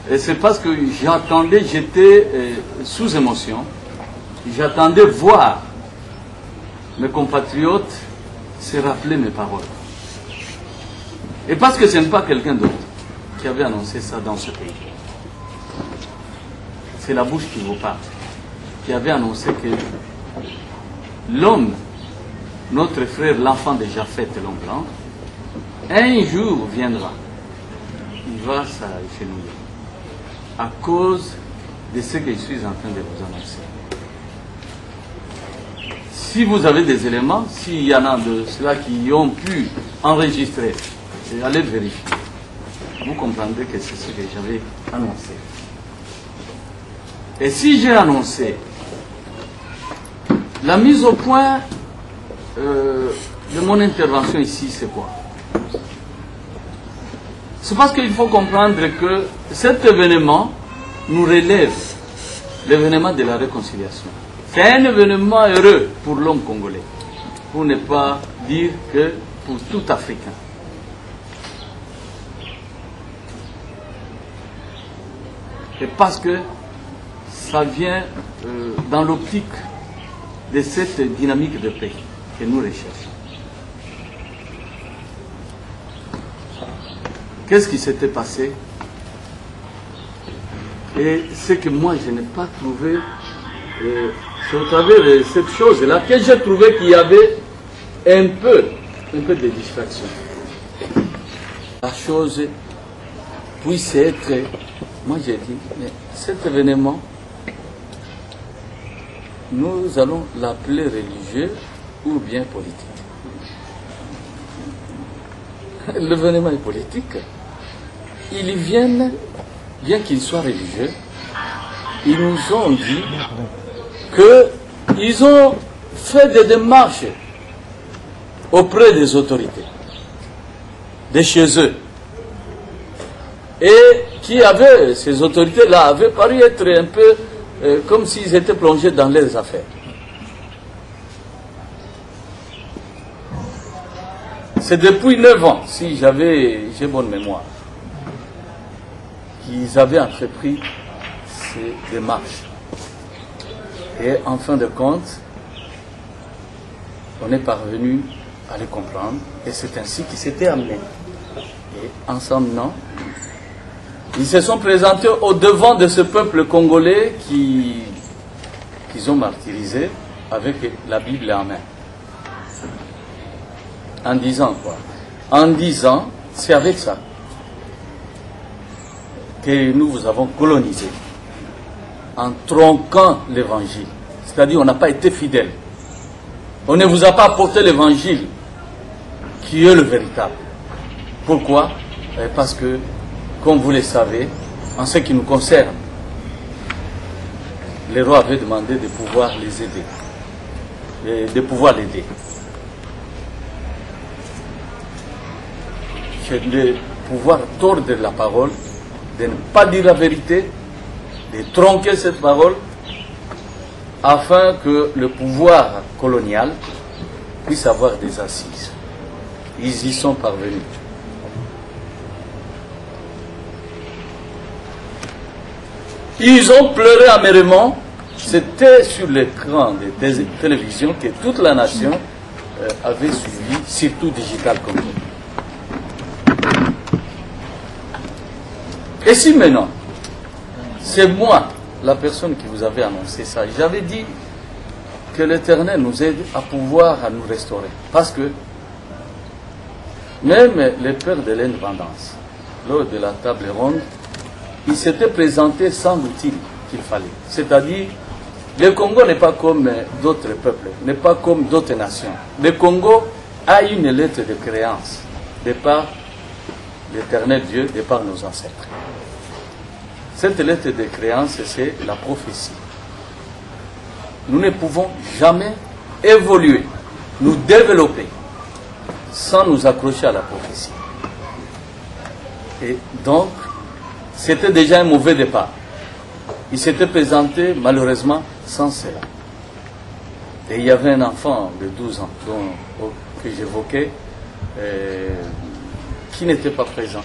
Et c'est parce que j'attendais, j'étais sous émotion, j'attendais voir mes compatriotes se rappeler mes paroles. Et parce que ce n'est pas quelqu'un d'autre qui avait annoncé ça dans ce pays. C'est la bouche qui vous parle, qui avait annoncé que l'homme, notre frère, l'enfant de Japheth, l'homme blanc, un jour viendra. Il va s'agenouiller à cause de ce que je suis en train de vous annoncer. Si vous avez des éléments, s'il y en a de ceux-là qui ont pu enregistrer, allez vérifier. Vous comprendrez que c'est ce que j'avais annoncé. Et si j'ai annoncé la mise au point de mon intervention ici, c'est quoi? C'est parce qu'il faut comprendre que cet événement nous relève l'événement de la réconciliation. C'est un événement heureux pour l'homme congolais, pour ne pas dire que pour tout Africain. Et parce que ça vient dans l'optique de cette dynamique de paix que nous recherchons. Qu'est-ce qui s'était passé? Et ce que moi je n'ai pas trouvé, c'est au travers de cette chose-là que j'ai trouvé qu'il y avait un peu de distraction. La chose puisse être, moi j'ai dit, mais cet événement, nous allons l'appeler religieux ou bien politique. L'événement est politique. Ils viennent, bien qu'ils soient religieux, ils nous ont dit qu'ils ont fait des démarches auprès des autorités, de chez eux, et ces autorités-là avaient paru être un peu comme s'ils étaient plongés dans leurs affaires. C'est depuis 9 ans, si j'ai bonne mémoire, qu'ils avaient entrepris ces démarches. Et en fin de compte, on est parvenu à les comprendre, et c'est ainsi qu'ils s'étaient amenés. Et en s'emmenant, ils se sont présentés au devant de ce peuple congolais qu'ils ont martyrisé avec la Bible en main. En disant quoi? En disant, c'est avec ça que nous vous avons colonisé, en tronquant l'évangile. C'est-à-dire, on n'a pas été fidèle. On ne vous a pas apporté l'évangile qui est le véritable. Pourquoi? Parce que, comme vous le savez, en ce qui nous concerne, les rois avaient demandé de pouvoir les aider, de pouvoir l'aider. De pouvoir tordre la parole, de ne pas dire la vérité, de tronquer cette parole, afin que le pouvoir colonial puisse avoir des assises. Ils y sont parvenus. Ils ont pleuré amèrement. C'était sur l'écran des télévisions que toute la nation avait suivi, surtout Digital Congo. Et si maintenant, c'est moi, la personne qui vous avait annoncé ça, j'avais dit que l'Éternel nous aide à pouvoir nous restaurer. Parce que même les pères de l'indépendance, lors de la table ronde, ils s'étaient présentés sans l'outil qu'il fallait. C'est-à-dire, le Congo n'est pas comme d'autres peuples, n'est pas comme d'autres nations. Le Congo a une lettre de créance de par l'Éternel Dieu, de par nos ancêtres. Cette lettre de créance, c'est la prophétie. Nous ne pouvons jamais évoluer, nous développer, sans nous accrocher à la prophétie. Et donc, c'était déjà un mauvais départ. Il s'était présenté, malheureusement, sans cela. Et il y avait un enfant de 12 ans que j'évoquais, qui n'était pas présent.